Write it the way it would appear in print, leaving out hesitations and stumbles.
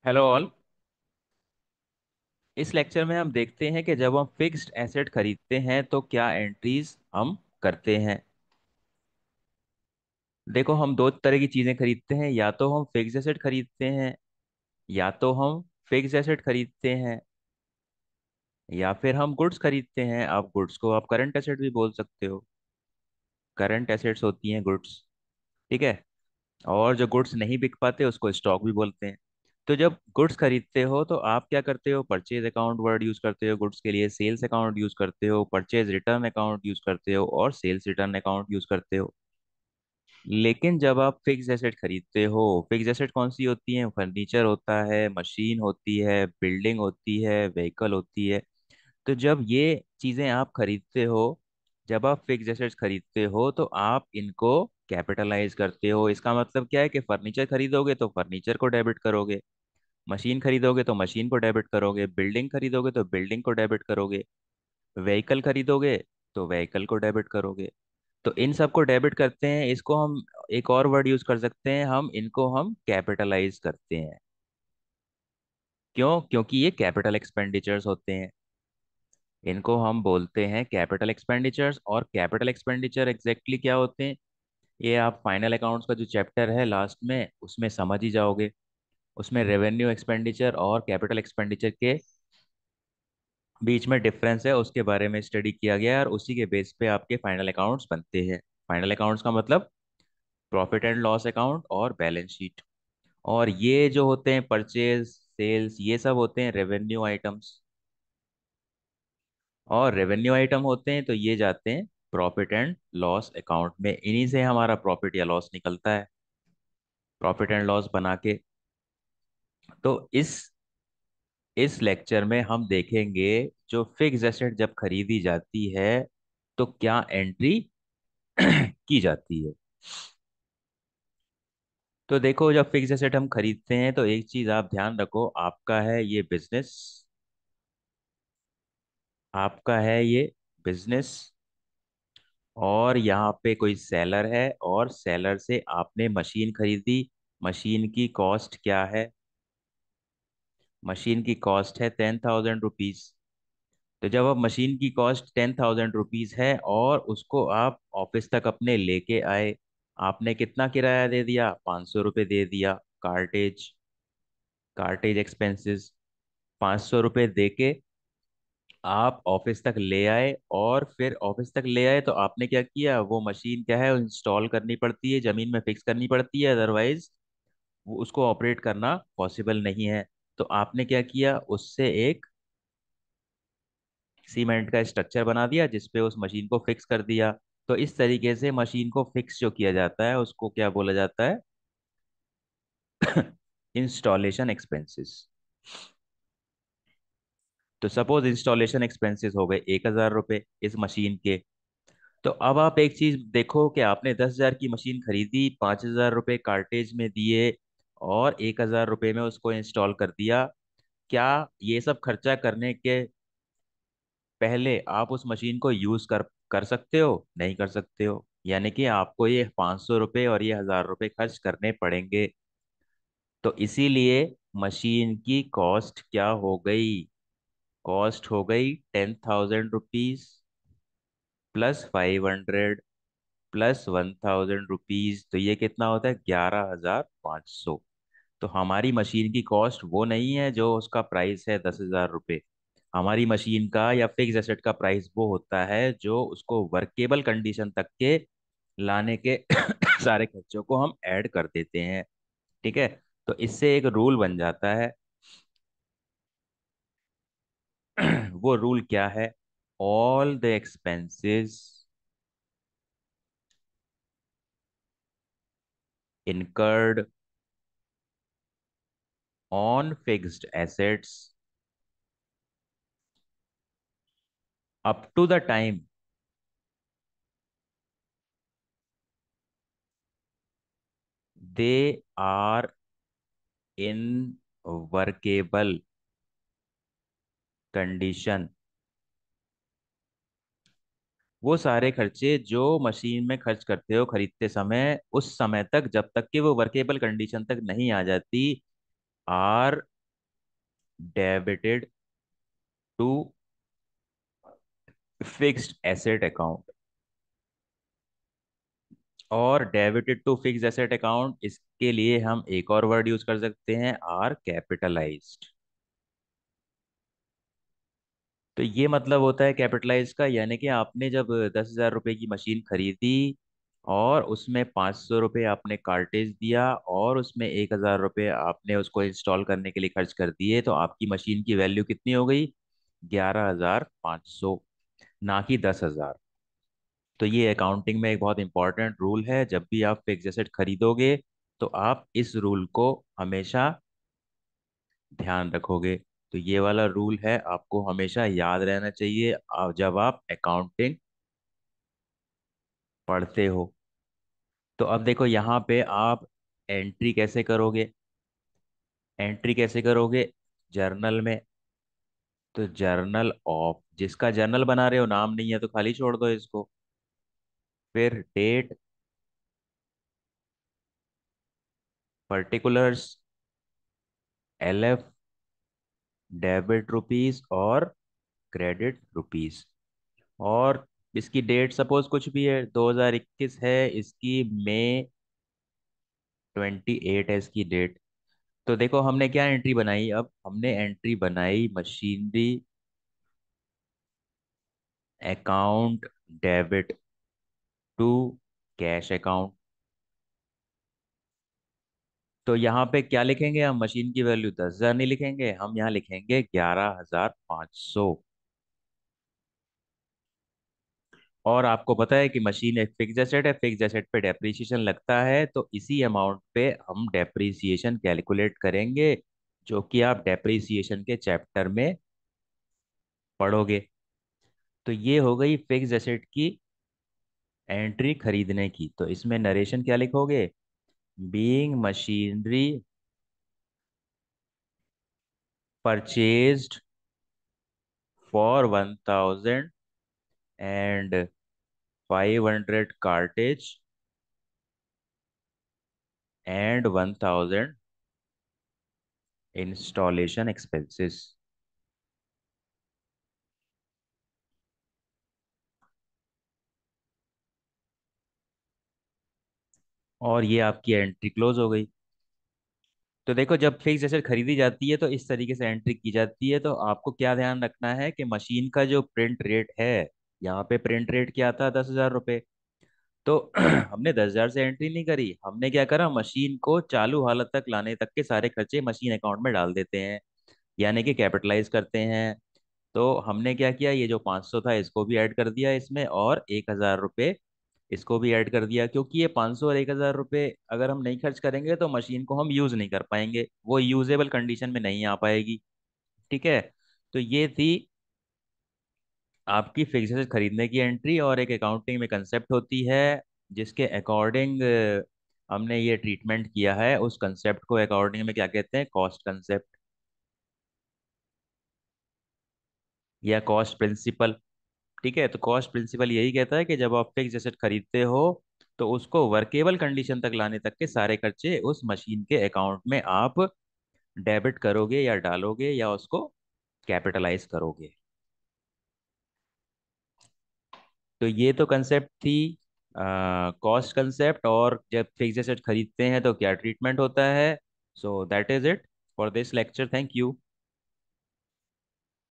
Hello all. इस lecture में हम देखते हैं कि जब हम फिक्स्ड एसेट खरीदते हैं तो क्या एंट्रीज हम करते हैं। देखो, हम दो तरह की चीजें खरीदते हैं, या तो हम फिक्स्ड एसेट खरीदते हैं, या तो हम फिक्स्ड एसेट खरीदते हैं, या फिर हम गुड्स खरीदते हैं। आप गुड्स को आप करंट एसेट भी बोल सकते हो। करंट एसेट्स होती हैं गुड्स। ठीक है। और जो गुड्स नहीं बिक पाते उसको स्टॉक भी बोलते हैं। तो जब गुड्स खरीदते हो तो आप क्या करते हो? परचेज अकाउंट वर्ड यूज करते हो गुड्स के लिए, सेल्स अकाउंट यूज करते हो, परचेज रिटर्न अकाउंट यूज करते हो, और सेल्स रिटर्न अकाउंट यूज करते हो। लेकिन जब आप फिक्स एसेट खरीदते हो, फिक्स एसेट कौन सी होती है? फर्नीचर होता है, मशीन होती है, बिल्डिंग होती है, व्हीकल होती है। तो जब ये चीजें आप खरीदते हो, जब आप फिक्स एसेट्स खरीदते हो तो आप इनको कैपिटलाइज करते हो। इसका मतलब क्या है कि फर्नीचर खरीदोगे तो फर्नीचर को डेबिट करोगे, मशीन खरीदोगे तो मशीन को डेबिट करोगे, बिल्डिंग खरीदोगे तो बिल्डिंग को डेबिट करोगे, व्हीकल खरीदोगे तो व्हीकल को डेबिट करोगे। तो इन सबको डेबिट करते हैं। इसको हम एक और वर्ड यूज कर सकते हैं, हम इनको हम कैपिटलाइज करते हैं। क्यों? क्योंकि ये कैपिटल एक्सपेंडिचर्स होते हैं। इनको हम बोलते हैं कैपिटल एक्सपेंडिचर्स। और कैपिटल एक्सपेंडिचर एग्जैक्टली क्या होते हैं, ये आप फाइनल अकाउंट्स का जो चैप्टर है लास्ट में उसमें समझ ही जाओगे। उसमें रेवेन्यू एक्सपेंडिचर और कैपिटल एक्सपेंडिचर के बीच में डिफरेंस है, उसके बारे में स्टडी किया गया है, और उसी के बेस पे आपके फाइनल अकाउंट्स बनते हैं। फाइनल अकाउंट्स का मतलब प्रॉफिट एंड लॉस अकाउंट और बैलेंस शीट। और ये जो होते हैं परचेज, सेल्स, ये सब होते हैं रेवेन्यू आइटम्स। और रेवेन्यू आइटम होते हैं तो ये जाते हैं प्रॉफिट एंड लॉस अकाउंट में। इन्हीं से हमारा प्रॉफिट या लॉस निकलता है, प्रॉफिट एंड लॉस बना के। तो इस लेक्चर में हम देखेंगे जो फिक्स एसेट जब खरीदी जाती है तो क्या एंट्री की जाती है। तो देखो, जब फिक्स एसेट हम खरीदते हैं तो एक चीज आप ध्यान रखो, आपका है ये बिजनेस, आपका है ये बिजनेस, और यहाँ पे कोई सेलर है और सेलर से आपने मशीन खरीदी। मशीन की कॉस्ट क्या है? मशीन की कॉस्ट है 10,000 रुपीज। तो जब अब मशीन की कॉस्ट 10,000 रुपीज है और उसको आप ऑफिस तक अपने लेके आए, आपने कितना किराया दे दिया? 500 रुपये दे दिया। कार्टेज, कार्टेज एक्सपेंसेस 500 रुपये दे के आप ऑफिस तक ले आए। और फिर ऑफिस तक ले आए तो आपने क्या किया? वो मशीन क्या है, इंस्टॉल करनी पड़ती है, जमीन में फिक्स करनी पड़ती है, अदरवाइज वो उसको ऑपरेट करना पॉसिबल नहीं है। तो आपने क्या किया? उससे एक सीमेंट का स्ट्रक्चर बना दिया जिसपे उस मशीन को फिक्स कर दिया। तो इस तरीके से मशीन को फिक्स जो किया जाता है उसको क्या बोला जाता है? Installation expenses. तो सपोज इंस्टॉलेशन एक्सपेंसेस हो गए 1,000 रुपये इस मशीन के। तो अब आप एक चीज देखो कि आपने 10,000 की मशीन खरीदी, 5,000 रुपये कार्टेज में दिए, और 1,000 रुपये में उसको इंस्टॉल कर दिया। क्या ये सब खर्चा करने के पहले आप उस मशीन को यूज कर कर सकते हो? नहीं कर सकते हो। यानी कि आपको ये 500 रुपये और ये 1,000 रुपये खर्च करने पड़ेंगे। तो इसीलिए मशीन की कॉस्ट क्या हो गई? कॉस्ट हो गई 10,000 रुपीज प्लस 500 प्लस 1,000 रुपीज। तो ये कितना होता है? 11,500। तो हमारी मशीन की कॉस्ट वो नहीं है जो उसका प्राइस है 10,000 रुपये। हमारी मशीन का या फिक्स एसेट का प्राइस वो होता है जो उसको वर्केबल कंडीशन तक के लाने के सारे खर्चों को हम ऐड कर देते हैं। ठीक है। तो इससे एक रूल बन जाता है। वो रूल क्या है? All the expenses incurred on fixed assets up to the time they are in workable condition। वो सारे खर्चे जो मशीन में खर्च करते हो खरीदते समय, उस समय तक, जब तक कि वो वर्केबल कंडीशन तक नहीं आ जाती, are debited to fixed asset account. और debited to fixed asset account, इसके लिए हम एक और वर्ड यूज कर सकते हैं, आर कैपिटलाइज्ड। तो ये मतलब होता है कैपिटलाइज का, यानी कि आपने जब 10,000 रुपये की मशीन खरीदी और उसमें 500 रुपये आपने कार्टेज दिया और उसमें 1,000 रुपये आपने उसको इंस्टॉल करने के लिए खर्च कर दिए, तो आपकी मशीन की वैल्यू कितनी हो गई? 11,500, ना कि 10,000। तो ये अकाउंटिंग में एक बहुत इंपॉर्टेंट रूल है। जब भी आप फिक्स एसेट खरीदोगे तो आप इस रूल को हमेशा ध्यान रखोगे। तो ये वाला रूल है, आपको हमेशा याद रहना चाहिए जब आप अकाउंटिंग पढ़ते हो। तो अब देखो यहाँ पे आप एंट्री कैसे करोगे? एंट्री कैसे करोगे? जर्नल में। तो जर्नल ऑफ, जिसका जर्नल बना रहे हो नाम नहीं है तो खाली छोड़ दो इसको। फिर date, particulars, LF, debit rupees और क्रेडिट रुपीस। और इसकी डेट सपोज कुछ भी है, 2021 है, इसकी मई 28 है इसकी डेट। तो देखो हमने क्या एंट्री बनाई, अब हमने एंट्री बनाई machinery account debit to cash account. तो यहाँ पे क्या लिखेंगे हम? मशीन की वैल्यू 10,000 नहीं लिखेंगे, हम यहाँ लिखेंगे 11,500। और आपको पता है कि मशीन एक फिक्स एसेट है, फिक्स एसेट पे डेप्रिसिएशन लगता है, तो इसी अमाउंट पे हम डेप्रिसिएशन कैलकुलेट करेंगे, जो कि आप डेप्रिसिएशन के चैप्टर में पढ़ोगे। तो ये हो गई फिक्स एसेट की एंट्री खरीदने की। तो इसमें नरेशन क्या लिखोगे? Being machinery purchased for 1,500 cartage and 1,000 installation expenses. और ये आपकी एंट्री क्लोज हो गई। तो देखो जब फिक्स एसेट खरीदी जाती है तो इस तरीके से एंट्री की जाती है। तो आपको क्या ध्यान रखना है कि मशीन का जो प्रिंट रेट है, यहाँ पे प्रिंट रेट क्या था? 10,000 रुपये। तो हमने 10,000 से एंट्री नहीं करी, हमने क्या करा, मशीन को चालू हालत तक लाने तक के सारे खर्चे मशीन अकाउंट में डाल देते हैं, यानी कि कैपिटलाइज करते हैं। तो हमने क्या किया, ये जो 500 था इसको भी ऐड कर दिया इसमें, और 1,000 रुपये इसको भी ऐड कर दिया, क्योंकि ये 500 और 1,000 रुपये अगर हम नहीं खर्च करेंगे तो मशीन को हम यूज नहीं कर पाएंगे, वो यूजेबल कंडीशन में नहीं आ पाएगी। ठीक है। तो ये थी आपकी फिक्स एसेट खरीदने की एंट्री। और एक अकाउंटिंग में कंसेप्ट होती है जिसके अकॉर्डिंग हमने ये ट्रीटमेंट किया है, उस कंसेप्ट को अकॉर्डिंग में क्या कहते हैं? कॉस्ट कंसेप्ट या कॉस्ट प्रिंसिपल। ठीक है। तो कॉस्ट प्रिंसिपल यही कहता है कि जब आप फिक्स एसेट खरीदते हो तो उसको वर्केबल कंडीशन तक लाने तक के सारे खर्चे उस मशीन के अकाउंट में आप डेबिट करोगे या डालोगे या उसको कैपिटलाइज करोगे। तो ये तो कंसेप्ट थी कॉस्ट कंसेप्ट, और जब फिक्स एसेट खरीदते हैं तो क्या ट्रीटमेंट होता है। So that is it for this lecture. Thank you.